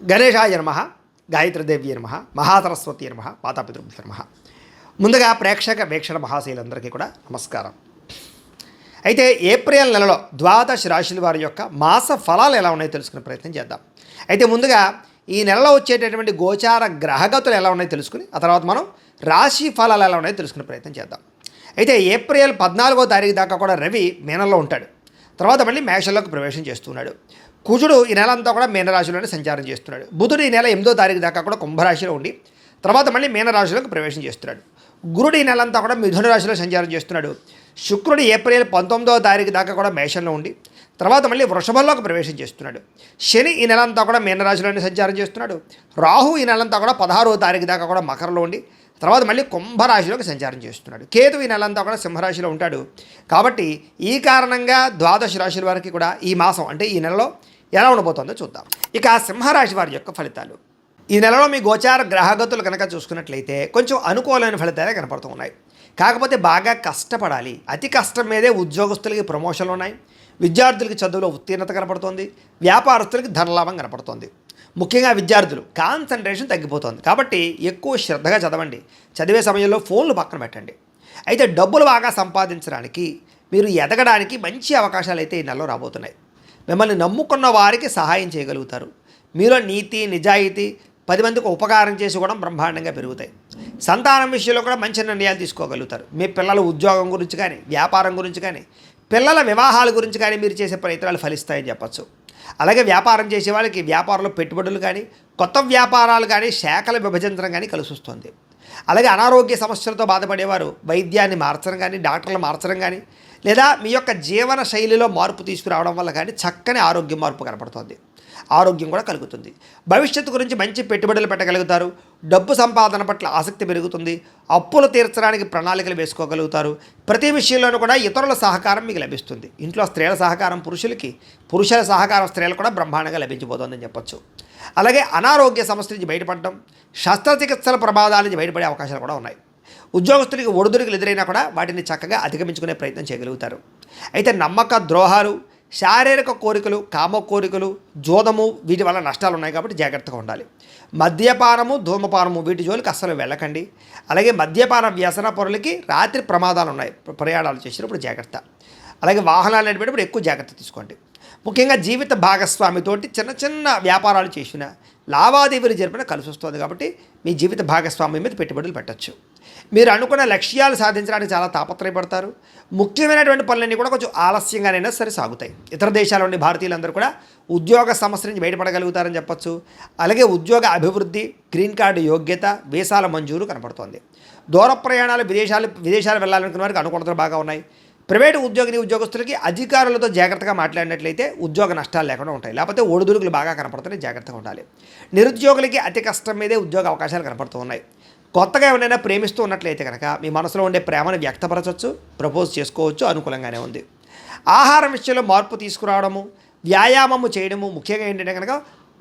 గణేశాయ నమః, గాయత్రీదేవి నమః, మహాసరస్వతి నమః, మాతాపితృభ్యో నమః. ముందుగా ప్రేక్షక వీక్షణ మహాశైలందరికీ కూడా నమస్కారం. అయితే ఏప్రిల్ నెలలో ద్వాదశ రాశుల వారి యొక్క మాస ఫలాలు ఎలా ఉన్నాయో తెలుసుకునే ప్రయత్నం చేద్దాం. అయితే ముందుగా ఈ నెలలో వచ్చేటటువంటి గోచార గ్రహగతులు ఎలా ఉన్నాయో తెలుసుకుని ఆ తర్వాత మనం రాశి ఫలాలు ఎలా ఉన్నాయో తెలుసుకునే ప్రయత్నం చేద్దాం. అయితే ఏప్రిల్ 14వ తారీఖు దాకా కూడా రవి మీనంలో ఉంటాడు. తర్వాత మళ్ళీ మేషంలోకి ప్రవేశం చేస్తున్నాడు. కుజుడు ఈ నెల అంతా కూడా మీనరాశిలోనే సంచారం చేస్తున్నాడు. బుధుడు ఈ నెల 8వ తారీఖు దాకా కూడా కుంభరాశిలో ఉండి తర్వాత మళ్ళీ మీనరాశిలోకి ప్రవేశం చేస్తున్నాడు. గురుడు ఈ నెల అంతా కూడా మిథున రాశిలో సంచారం చేస్తున్నాడు. శుక్రుడు ఏప్రిల్ 19వ తారీఖు దాకా కూడా మేషంలో ఉండి తర్వాత మళ్ళీ వృషభంలోకి ప్రవేశం చేస్తున్నాడు. శని ఈ నెల అంతా కూడా మీనరాశిలోనే సంచారం చేస్తున్నాడు. రాహు ఈ నెలంతా కూడా 16వ తారీఖు దాకా కూడా మకరంలో ఉండి తర్వాత మళ్ళీ కుంభరాశిలోకి సంచారం చేస్తున్నాడు. కేతు ఈ నెలంతా కూడా సింహరాశిలో ఉంటాడు. కాబట్టి ఈ కారణంగా ద్వాదశ రాశుల వారికి కూడా ఈ మాసం అంటే ఈ నెలలో ఎలా ఉండబోతుందో చూద్దాం. ఇక సింహరాశి వారి యొక్క ఫలితాలు. ఈ నెలలో మీ గోచార గ్రహగతులు కనుక చూసుకున్నట్లయితే కొంచెం అనుకూలమైన ఫలితాలే కనపడుతూ ఉన్నాయి. కాకపోతే బాగా కష్టపడాలి. అతి కష్టం మీదే ఉద్యోగస్తులకి ప్రమోషన్లు ఉన్నాయి. విద్యార్థులకి చదువులో ఉత్తీర్ణత కనపడుతోంది. వ్యాపారస్తులకి ధనలాభం కనపడుతోంది. ముఖ్యంగా విద్యార్థులు కాన్సన్ట్రేషన్ తగ్గిపోతుంది. కాబట్టి ఎక్కువ శ్రద్ధగా చదవండి. చదివే సమయంలో ఫోన్లు పక్కన పెట్టండి. అయితే డబ్బులు బాగా సంపాదించడానికి మీరు ఎదగడానికి మంచి అవకాశాలు అయితే ఈ నెలలో రాబోతున్నాయి. మిమ్మల్ని నమ్ముకున్న వారికి సహాయం చేయగలుగుతారు. మీలో నీతి నిజాయితీ 10 మందికి ఉపకారం చేసి కూడా బ్రహ్మాండంగా పెరుగుతాయి. సంతానం విషయంలో కూడా మంచి నిర్ణయాలు తీసుకోగలుగుతారు. మీ పిల్లల ఉద్యోగం గురించి కానీ వ్యాపారం గురించి కానీ పిల్లల వివాహాల గురించి కానీ మీరు చేసే ప్రయత్నాలు ఫలిస్తాయని చెప్పచ్చు. అలాగే వ్యాపారం చేసే వాళ్ళకి వ్యాపారంలో పెట్టుబడులు కానీ కొత్త వ్యాపారాలు కానీ శాఖల విభజించడం కానీ కలిసి వస్తుంది. అలాగే అనారోగ్య సమస్యలతో బాధపడేవారు వైద్యాన్ని మార్చడం కానీ డాక్టర్లు మార్చడం కానీ లేదా మీ యొక్క జీవన శైలిలో మార్పు తీసుకురావడం వల్ల కానీ చక్కని ఆరోగ్య మార్పు కనపడుతుంది. ఆరోగ్యం కూడా కలుగుతుంది. భవిష్యత్తు గురించి మంచి పెట్టుబడులు పెట్టగలుగుతారు. డబ్బు సంపాదన పట్ల ఆసక్తి పెరుగుతుంది. అప్పులు తీర్చడానికి ప్రణాళికలు వేసుకోగలుగుతారు. ప్రతి విషయంలోనూ కూడా ఇతరుల సహకారం మీకు లభిస్తుంది. ఇంట్లో స్త్రీల సహకారం పురుషులకి, పురుషుల సహకారం స్త్రీలకు కూడా బ్రహ్మాండంగా లభించబోతోందని చెప్పొచ్చు. అలాగే అనారోగ్య సమస్య నుంచి బయటపడడం, శస్త్రచికిత్సల ప్రమాదాల నుంచి బయటపడే అవకాశాలు కూడా ఉన్నాయి. ఉద్యోగస్తులకి ఒడిదుడుకులు ఎదురైనా కూడా వాటిని చక్కగా అధిగమించుకునే ప్రయత్నం చేయగలుగుతారు. అయితే నమ్మక ద్రోహాలు, శారీరక కోరికలు, కామ కోరికలు, జోదము వీటి వల్ల నష్టాలు ఉన్నాయి. కాబట్టి జాగ్రత్తగా ఉండాలి. మద్యపానము, ధూమపానము వీటి జోలికి అస్సలు వెళ్ళకండి. అలాగే మద్యపాన వ్యసన పరులకి రాత్రి ప్రమాదాలు ఉన్నాయి. ప్రయాణాలు చేసినప్పుడు జాగ్రత్త. అలాగే వాహనాలు నడిపేటప్పుడు ఎక్కువ జాగ్రత్త తీసుకోండి. ముఖ్యంగా జీవిత భాగస్వామితోటి చిన్న చిన్న వ్యాపారాలు చేసిన లావాదేవీలు జరిపిన కలిసి వస్తుంది. కాబట్టి మీ జీవిత భాగస్వామి మీద పెట్టుబడులు పెట్టచ్చు. మీరు అనుకున్న లక్ష్యాలు సాధించడానికి చాలా తాపత్రయపడతారు. ముఖ్యమైనటువంటి పనులన్నీ కూడా కొంచెం ఆలస్యంగానైనా సరే సాగుతాయి. ఇతర దేశాల నుండి భారతీయులందరూ కూడా ఉద్యోగ సమస్య నుంచి బయటపడగలుగుతారని చెప్పొచ్చు. అలాగే ఉద్యోగ అభివృద్ధి, గ్రీన్ కార్డు యోగ్యత, వీసాల మంజూరు కనపడుతోంది. దూర ప్రయాణాలు, విదేశాలు వెళ్ళాలనుకున్న వారికి అనుకూలతలు బాగా ఉన్నాయి. ప్రైవేటు ఉద్యోగస్తులకి అధికారులతో జాగ్రత్తగా మాట్లాడినట్లయితే ఉద్యోగ నష్టాలు లేకుండా ఉంటాయి. లేకపోతే ఒడిదుడుకులు బాగా కనపడుతున్నాయి. జాగ్రత్తగా ఉండాలి. నిరుద్యోగులకి అతి కష్టం మీదే ఉద్యోగ అవకాశాలు కనపడుతూ ఉన్నాయి. కొత్తగా ఎవరైనా ప్రేమిస్తూ ఉన్నట్లయితే కనుక మీ మనసులో ఉండే ప్రేమను వ్యక్తపరచవచ్చు, ప్రపోజ్ చేసుకోవచ్చు. అనుకూలంగానే ఉంది. ఆహారం విషయంలో మార్పు తీసుకురావడము, వ్యాయామము చేయడము ముఖ్యంగా ఏంటంటే కనుక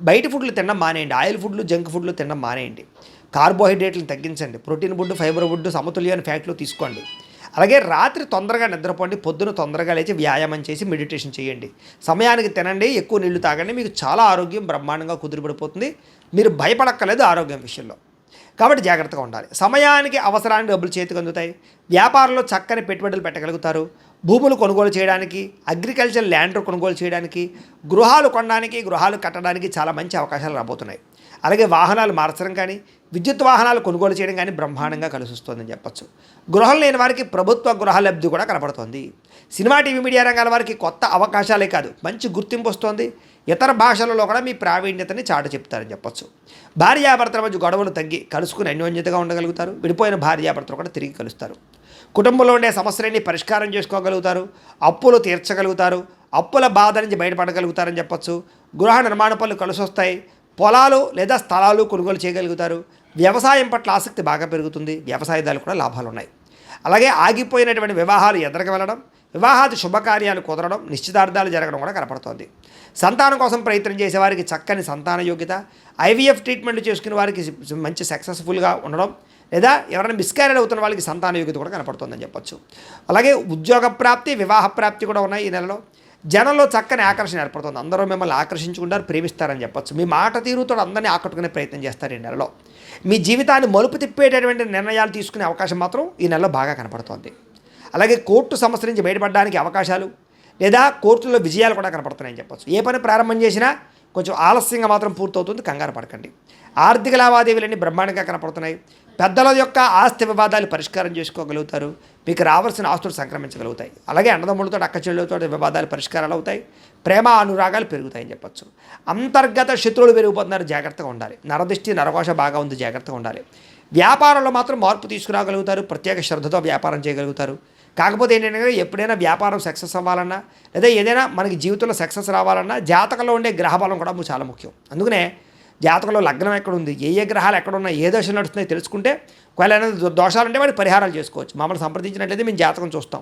బయట ఫుడ్లు తినడం మానేయండి. ఆయిల్ ఫుడ్లు, జంక్ ఫుడ్లు తినడం మానేయండి. కార్బోహైడ్రేట్లను తగ్గించండి. ప్రోటీన్ ఫుడ్, ఫైబర్ ఫుడ్, సమతుల్యమైన ఫ్యాట్లు తీసుకోండి. అలాగే రాత్రి తొందరగా నిద్రపోండి. పొద్దున తొందరగా లేచి వ్యాయామం చేసి మెడిటేషన్ చేయండి. సమయానికి తినండి. ఎక్కువ నీళ్లు తాగండి. మీకు చాలా ఆరోగ్యం బ్రహ్మాండంగా కుదిరిపడిపోతుంది. మీరు భయపడక్కర్లేదు ఆరోగ్యం విషయంలో. కాబట్టి జాగ్రత్తగా ఉండాలి. సమయానికి అవసరానికి డబ్బులు చేతికి అందుతాయి. వ్యాపారంలో చక్కని పెట్టుబడులు పెట్టగలుగుతారు. భూములు కొనుగోలు చేయడానికి, అగ్రికల్చర్ ల్యాండ్ కొనుగోలు చేయడానికి, గృహాలు కొనడానికి, గృహాలు కట్టడానికి చాలా మంచి అవకాశాలు రాబోతున్నాయి. అలాగే వాహనాలు మార్చడం కానీ విద్యుత్ వాహనాలు కొనుగోలు చేయడం కానీ బ్రహ్మాండంగా కలిసి వస్తుందని చెప్పచ్చు. గృహం లేని వారికి ప్రభుత్వ గృహ లబ్ధి కూడా కనపడుతుంది. సినిమా, టీవీ, మీడియా రంగాల వారికి కొత్త అవకాశాలే కాదు మంచి గుర్తింపు వస్తుంది. ఇతర భాషలలో కూడా మీ ప్రావీణ్యతని చాటు చెప్తారని చెప్పచ్చు. భార్యాభర్తల మధ్య గొడవలు తగ్గి కలుసుకుని అన్యోన్యతగా ఉండగలుగుతారు. విడిపోయిన భార్యాభర్తలు కూడా తిరిగి కలుస్తారు. కుటుంబంలో ఉండే సమస్యలన్నీ పరిష్కారం చేసుకోగలుగుతారు. అప్పులు తీర్చగలుగుతారు. అప్పుల బాధ నుంచి బయటపడగలుగుతారని చెప్పచ్చు. గృహ నిర్మాణ పనులు కలిసి వస్తాయి. పొలాలు లేదా స్థలాలు కొనుగోలు చేయగలుగుతారు. వ్యవసాయం పట్ల ఆసక్తి బాగా పెరుగుతుంది. వ్యవసాయదారులు కూడా లాభాలు ఉన్నాయి. అలాగే ఆగిపోయినటువంటి వివాహాలు ఎదురుగా వెళ్ళడం, వివాహాది శుభకార్యాలు కుదరడం, నిశ్చితార్థాలు జరగడం కూడా కనపడుతోంది. సంతానం కోసం ప్రయత్నం చేసేవారికి చక్కని సంతాన యోగ్యత, ఐవీఎఫ్ ట్రీట్మెంట్ చేసుకునే వారికి మంచి సక్సెస్ఫుల్గా ఉండడం, లేదా ఎవరైనా మిస్క్యారేజ్ అవుతున్న వాళ్ళకి సంతాన యోగ్యత కూడా కనపడుతుందని చెప్పచ్చు. అలాగే ఉద్యోగ ప్రాప్తి, వివాహ ప్రాప్తి కూడా ఉన్నాయి ఈ నెలలో. జనంలో చక్కని ఆకర్షణ ఏర్పడుతుంది. అందరూ మిమ్మల్ని ఆకర్షించుకుంటారు, ప్రేమిస్తారని చెప్పొచ్చు. మీ మాట తీరుతో అందరినీ ఆకట్టుకునే ప్రయత్నం చేస్తారు ఈ నెలలో. మీ జీవితాన్ని మలుపు తిప్పేటటువంటి నిర్ణయాలు తీసుకునే అవకాశం మాత్రం ఈ నెలలో బాగా కనపడుతోంది. అలాగే కోర్టు సమస్య నుంచి బయటపడడానికి అవకాశాలు లేదా కోర్టులో విజయాలు కూడా కనపడుతున్నాయని చెప్పొచ్చు. ఏ పని ప్రారంభం చేసినా కొంచెం ఆలస్యంగా మాత్రం పూర్తవుతుంది, కంగారు పడకండి. ఆర్థిక లావాదేవీలన్నీ బ్రహ్మాండంగా కనపడుతున్నాయి. పెద్దల యొక్క ఆస్తి వివాదాలు పరిష్కారం చేసుకోగలుగుతారు. మీకు రావాల్సిన ఆస్తులు సంక్రమించగలుగుతాయి. అలాగే అన్నదమ్ములతో అక్క చెల్లెలతో వివాదాలు పరిష్కారాలు అవుతాయి. ప్రేమ అనురాగాలు పెరుగుతాయని చెప్పొచ్చు. అంతర్గత శత్రువులు పెరిగిపోతున్నారు, జాగ్రత్తగా ఉండాలి. నరదృష్టి నరకోశ బాగా ఉంది, జాగ్రత్తగా ఉండాలి. వ్యాపారంలో మాత్రం మార్పు తీసుకురాగలుగుతారు, ప్రత్యేక శ్రద్ధతో వ్యాపారం చేయగలుగుతారు. కాకపోతే ఏంటంటే ఎప్పుడైనా వ్యాపారం సక్సెస్ అవ్వాలన్నా లేదా ఏదైనా మనకి జీవితంలో సక్సెస్ రావాలన్నా జాతకంలో ఉండే గ్రహబలం కూడా చాలా ముఖ్యం. అందుకనే జాతకంలో లగ్నం ఎక్కడుంది, ఏ గ్రహాలు ఎక్కడున్నా, ఏ దశ నడుస్తున్నాయో తెలుసుకుంటే ఒకవేళ ఏదైనా దోషాలు ఉంటే వాటి పరిహారాలు చేసుకోవచ్చు. మమ్మల్ని సంప్రదించినట్లయితే మేము జాతకం చూస్తాం.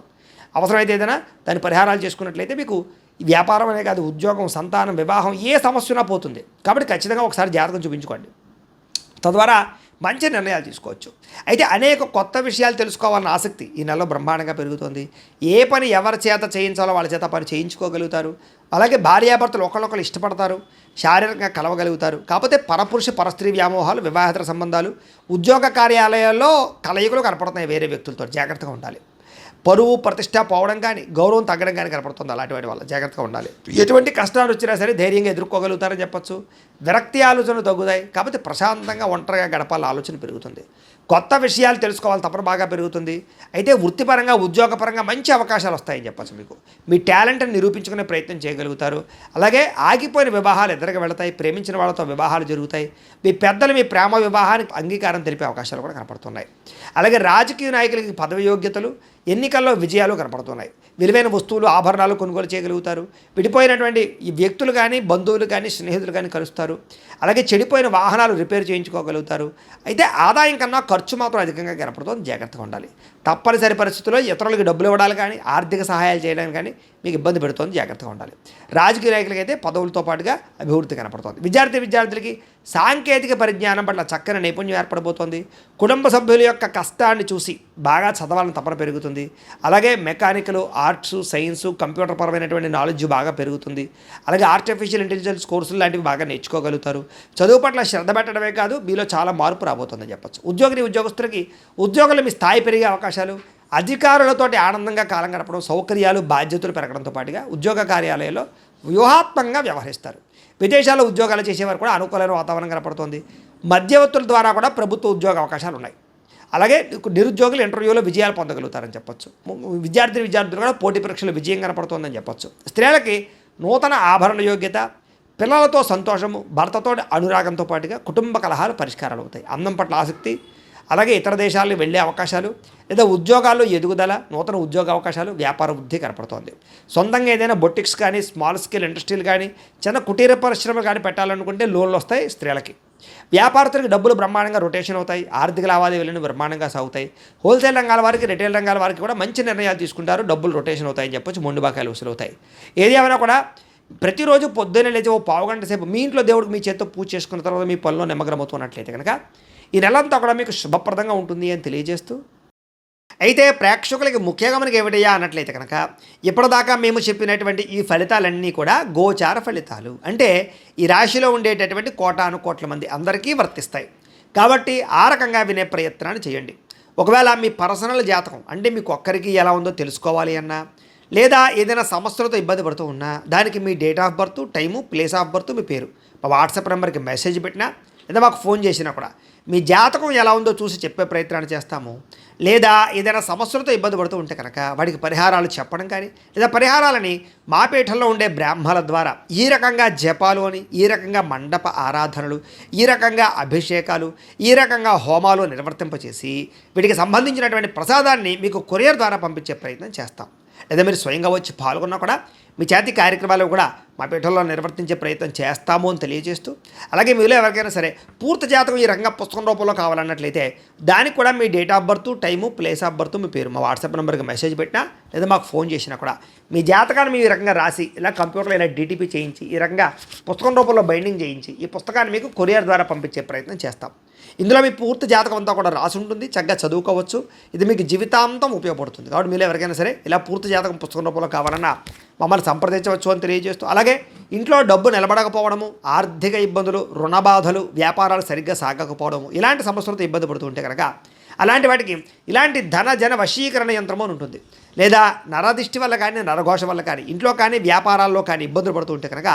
అవసరమైతే ఏదైనా దాని పరిహారాలు చేసుకున్నట్లయితే మీకు వ్యాపారం అనే కాదు, ఉద్యోగం, సంతానం, వివాహం ఏ సమస్య ఉన్నా పోతుంది. కాబట్టి ఖచ్చితంగా ఒకసారి జాతకం చూపించుకోండి. తద్వారా మంచి నిర్ణయాలు తీసుకోవచ్చు. అయితే అనేక కొత్త విషయాలు తెలుసుకోవాలన్న ఆసక్తి ఈ నెలలో బ్రహ్మాండంగా పెరుగుతుంది. ఏ పని ఎవరి చేత చేయించాలో వాళ్ళ చేత పని చేయించుకోగలుగుతారు. అలాగే భార్యాభర్తలు ఒకళ్ళొకళ్ళు ఇష్టపడతారు, శారీరకంగా కలవగలుగుతారు. కాకపోతే పరపురుష పరస్త్రీ వ్యామోహాలు, వివాహేతర సంబంధాలు, ఉద్యోగ కార్యాలయాల్లో కలయికలు కనపడుతున్నాయి వేరే వ్యక్తులతో, జాగ్రత్తగా ఉండాలి. పరువు ప్రతిష్ట పోవడం కానీ గౌరవం తగ్గడం కానీ కనపడుతుంది. అలాంటి వాటి వల్ల జాగ్రత్తగా ఉండాలి. ఎటువంటి కష్టాలు వచ్చినా సరే ధైర్యంగా ఎదుర్కోగలుగుతారని చెప్పొచ్చు. విరక్తి ఆలోచనలు తగ్గుతాయి. కాకపోతే ప్రశాంతంగా ఒంటరిగా గడపాల ఆలోచన పెరుగుతుంది. కొత్త విషయాలు తెలుసుకోవాలి తపన బాగా పెరుగుతుంది. అయితే వృత్తిపరంగా ఉద్యోగపరంగా మంచి అవకాశాలు వస్తాయని చెప్పచ్చు. మీకు మీ టాలెంట్ని నిరూపించుకునే ప్రయత్నం చేయగలుగుతారు. అలాగే ఆగిపోయిన వివాహాలు ఎదురుగా వెళతాయి. ప్రేమించిన వాళ్ళతో వివాహాలు జరుగుతాయి. మీ పెద్దలు మీ ప్రేమ వివాహానికి అంగీకారం తెలిపే అవకాశాలు కూడా కనపడుతున్నాయి. అలాగే రాజకీయ నాయకులకి పదవి యోగ్యతలు, ఎన్నికల్లో విజయాలు కనపడుతున్నాయి. విలువైన వస్తువులు, ఆభరణాలు కొనుగోలు చేయగలుగుతారు. విడిపోయినటువంటి ఈ వ్యక్తులు కానీ, బంధువులు కానీ, స్నేహితులు కానీ కలుస్తారు. అలాగే చెడిపోయిన వాహనాలు రిపేర్ చేయించుకోగలుగుతారు. అయితే ఆదాయం కన్నా ఖర్చు మాత్రం అధికంగా కనపడుతుంది, జాగ్రత్తగా ఉండాలి. తప్పనిసరి పరిస్థితుల్లో ఇతరులకు డబ్బులు ఇవ్వడాలు కానీ, ఆర్థిక సహాయాలు చేయడానికి కానీ మీకు ఇబ్బంది పెడుతుంది, జాగ్రత్తగా ఉండాలి. రాజకీయ నాయకులకి అయితే పదవులతో పాటుగా అభివృద్ధి కనపడుతుంది. విద్యార్థులకి సాంకేతిక పరిజ్ఞానం పట్ల చక్కని నైపుణ్యం ఏర్పడబోతోంది. కుటుంబ సభ్యుల యొక్క కష్టాన్ని చూసి బాగా చదవాలని తపన పెరుగుతుంది. అలాగే మెకానికల్, ఆర్ట్స్, సైన్స్, కంప్యూటర్ పరమైనటువంటి నాలెడ్జ్ బాగా పెరుగుతుంది. అలాగే ఆర్టిఫిషియల్ ఇంటెలిజెన్స్ కోర్సులు లాంటివి బాగా నేర్చుకోగలుగుతారు. చదువు పట్ల శ్రద్ధ పెట్టడమే కాదు, మీలో చాలా మార్పు రాబోతుందని చెప్పచ్చు. ఉద్యోగస్తులకి ఉద్యోగులు మీ స్థాయి పెరిగే అవకాశాలు, అధికారులతోటి ఆనందంగా కాలం గడపడం, సౌకర్యాలు, బాధ్యతలు పెరగడంతో పాటుగా ఉద్యోగ కార్యాలయాల్లో వ్యూహాత్మకంగా వ్యవహరిస్తారు. విదేశాల్లో ఉద్యోగాలు చేసేవారు కూడా అనుకూలమైన వాతావరణం కనపడుతుంది. మధ్యవర్తుల ద్వారా కూడా ప్రభుత్వ ఉద్యోగ అవకాశాలు ఉన్నాయి. అలాగే నిరుద్యోగులు ఇంటర్వ్యూలో విజయాలు పొందగలుగుతారని చెప్పొచ్చు. విద్యార్థులు కూడా పోటీ పరీక్షలు విజయం కనపడుతుందని చెప్పొచ్చు. స్త్రీలకి నూతన ఆభరణ యోగ్యత, పిల్లలతో సంతోషము, భర్తతో అనురాగంతో పాటుగా కుటుంబ కలహాలు పరిష్కారాలు అవుతాయి. అందం పట్ల ఆసక్తి, అలాగే ఇతర దేశాలకు వెళ్ళే అవకాశాలు లేదా ఉద్యోగాల్లో ఎదుగుదల, నూతన ఉద్యోగ అవకాశాలు, వ్యాపార వృద్ధి కనపడుతోంది. సొంతంగా ఏదైనా బొటిక్స్ కానీ, స్మాల్ స్కేల్ ఇండస్ట్రీలు కానీ, చిన్న కుటీర పరిశ్రమలు కానీ పెట్టాలనుకుంటే లోన్లు వస్తాయి స్త్రీలకి. వ్యాపారస్తులకు డబ్బులు బ్రహ్మాండంగా రొటేషన్ అవుతాయి. ఆర్థిక లావాదేవీలను బ్రహ్మాండంగా సాగుతాయి. హోల్సేల్ రంగాల వారికి, రిటైల్ రంగాల వారికి కూడా మంచి నిర్ణయాలు తీసుకుంటారు. డబ్బులు రొటేషన్ అవుతాయి అని చెప్పొచ్చు. మొండి బాకాయలు వసూలు అవుతాయి. ఏది ఏమైనా కూడా ప్రతిరోజు పొద్దున్నే లేచి ఓ పావుగంట సేపు మీ ఇంట్లో దేవుడికి మీ చేత్తో పూజ చేసుకున్న తర్వాత మీ పనిలో నిమగ్నమవుతున్నట్లయితే కనుక ఈ నెలంతా కూడా మీకు శుభప్రదంగా ఉంటుంది అని తెలియజేస్తూ, అయితే ప్రేక్షకులకి ముఖ్యంగా మనకి ఏమిటయ్యా అన్నట్లయితే కనుక ఇప్పటిదాకా మేము చెప్పినటువంటి ఈ ఫలితాలన్నీ కూడా గోచార ఫలితాలు. అంటే ఈ రాశిలో ఉండేటటువంటి కోటాను కోట్ల మంది అందరికీ వర్తిస్తాయి. కాబట్టి ఆ రకంగా వినే ప్రయత్నాన్ని చేయండి. ఒకవేళ మీ పర్సనల్ జాతకం అంటే మీకు ఒక్కరికి ఎలా ఉందో తెలుసుకోవాలి అన్నా, లేదా ఏదైనా సమస్యలతో ఇబ్బంది పడుతూ ఉన్నా, దానికి మీ date of birth, time, place of birth, మీ పేరు మా వాట్సాప్ నెంబర్కి మెసేజ్ పెట్టినా లేదా మాకు ఫోన్ చేసినా కూడా మీ జాతకం ఎలా ఉందో చూసి చెప్పే ప్రయత్నాన్ని చేస్తాము. లేదా ఏదైనా సమస్యలతో ఇబ్బంది పడుతూ ఉంటే కనుక వాడికి పరిహారాలు చెప్పడం కానీ, లేదా పరిహారాలని మా పీఠంలో ఉండే బ్రాహ్మణుల ద్వారా ఈ రకంగా జపాలు అని, ఈ రకంగా మండప ఆరాధనలు, ఈ రకంగా అభిషేకాలు, ఈ రకంగా హోమాలు నిర్వర్తింపచేసి వీటికి సంబంధించినటువంటి ప్రసాదాన్ని మీకు కొరియర్ ద్వారా పంపించే ప్రయత్నం చేస్తాం. లేదా మీరు స్వయంగా వచ్చి పాల్గొన్నా కూడా మీ చేతి కార్యక్రమాలు కూడా మా పీఠంలో నిర్వర్తించే ప్రయత్నం చేస్తాము అని తెలియజేస్తూ, అలాగే మీలో ఎవరికైనా సరే పూర్తి జాతకం ఈ రకంగా పుస్తకం రూపంలో కావాలన్నట్లయితే దానికి కూడా మీ date of birth, time, place of birth, మీ పేరు మా వాట్సాప్ నెంబర్కి మెసేజ్ పెట్టినా లేదా మాకు ఫోన్ చేసినా కూడా మీ జాతకాన్ని మీ ఈ రకంగా రాసి ఇలా కంప్యూటర్లో ఇలా డీటీపీ చేయించి ఈ రకంగా పుస్తకం రూపంలో బైండింగ్ చేయించి ఈ పుస్తకాన్ని మీకు కొరియర్ ద్వారా పంపించే ప్రయత్నం చేస్తాం. ఇందులో మీ పూర్తి జాతకం అంతా కూడా రాసి ఉంటుంది, చక్కగా చదువుకోవచ్చు. ఇది మీకు జీవితాంతం ఉపయోగపడుతుంది. కాబట్టి మీరు ఎవరికైనా సరే ఇలా పూర్తి జాతకం పుస్తకం రూపంలో కావాలన్నా మమ్మల్ని సంప్రదించవచ్చు అని తెలియజేస్తూ, అలాగే ఇంట్లో డబ్బు నిలబడకపోవడము, ఆర్థిక ఇబ్బందులు, రుణ బాధలు, వ్యాపారాలు సరిగ్గా సాగకపోవడము, ఇలాంటి సమస్యలతో ఇబ్బంది పడుతూ ఉంటే కనుక అలాంటి వాటికి ఇలాంటి ధన జన వశీకరణ యంత్రము అని ఉంటుంది. లేదా నరదిష్టి వల్ల కానీ, నరఘోష వల్ల కానీ, ఇంట్లో కానీ వ్యాపారాల్లో కానీ ఇబ్బందులు పడుతూ ఉంటే కనుక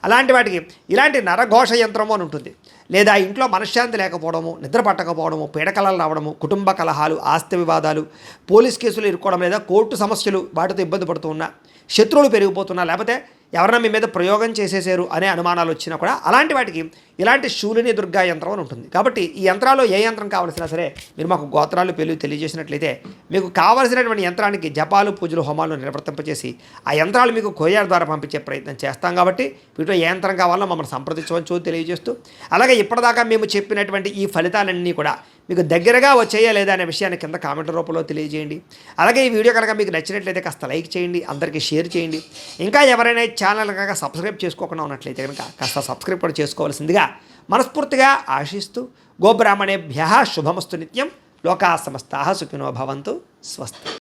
అలాంటి వాటికి ఇలాంటి నరఘోష యంత్రము అని ఉంటుంది. లేదా ఇంట్లో మనశ్శాంతి లేకపోవడము, నిద్ర పట్టకపోవడము, పీడకలలు రావడము, కుటుంబ కలహాలు, ఆస్తి వివాదాలు, పోలీస్ కేసులు ఇరుక్కోవడం, లేదా కోర్టు సమస్యలు, వాటితో ఇబ్బంది పడుతూ ఉన్నా, శత్రువులు పెరిగిపోతున్నా, లేకపోతే ఎవరైనా మీ మీద ప్రయోగం చేసేసారు అనే అనుమానాలు వచ్చినా కూడా అలాంటి వాటికి ఇలాంటి శూలిని దుర్గా యంత్రం అని ఉంటుంది. కాబట్టి ఈ యంత్రాల్లో ఏ యంత్రం కావాల్సినా సరే మీరు మాకు గోత్రాలు పేర్లు తెలియజేసినట్లయితే మీకు కావలసినటువంటి యంత్రానికి జపాలు, పూజలు, హోమాలు నిర్వర్తింపజేసి ఆ యంత్రాలు మీకు కొరియర్ ద్వారా పంపించే ప్రయత్నం చేస్తాం. కాబట్టి వీటిలో ఏ యంత్రం కావాలో మమ్మల్ని సంప్రదించవచ్చు తెలియజేస్తూ, అలాగే ఇప్పటిదాకా మేము చెప్పినటువంటి ఈ ఫలితాలన్నీ కూడా మీకు దగ్గరగా వచ్చేయా లేదా అనే విషయాన్ని కింద కామెంట్ రూపంలో తెలియజేయండి. అలాగే ఈ వీడియో కనుక మీకు నచ్చినట్లయితే కాస్త లైక్ చేయండి, అందరికీ షేర్ చేయండి. ఇంకా ఎవరైనా ఛానల్ కనుక సబ్స్క్రైబ్ చేసుకోకుండా ఉన్నట్లయితే కనుక కాస్త సబ్స్క్రైబ్ కూడా చేసుకోవాల్సిందిగా మనస్ఫూర్తిగా ఆశిస్తూ, గోబ్రాహ్మణేభ్యః శుభమస్తు నిత్యం, లోకా సమస్తాః సుఖినో భవంతు, స్వస్తి.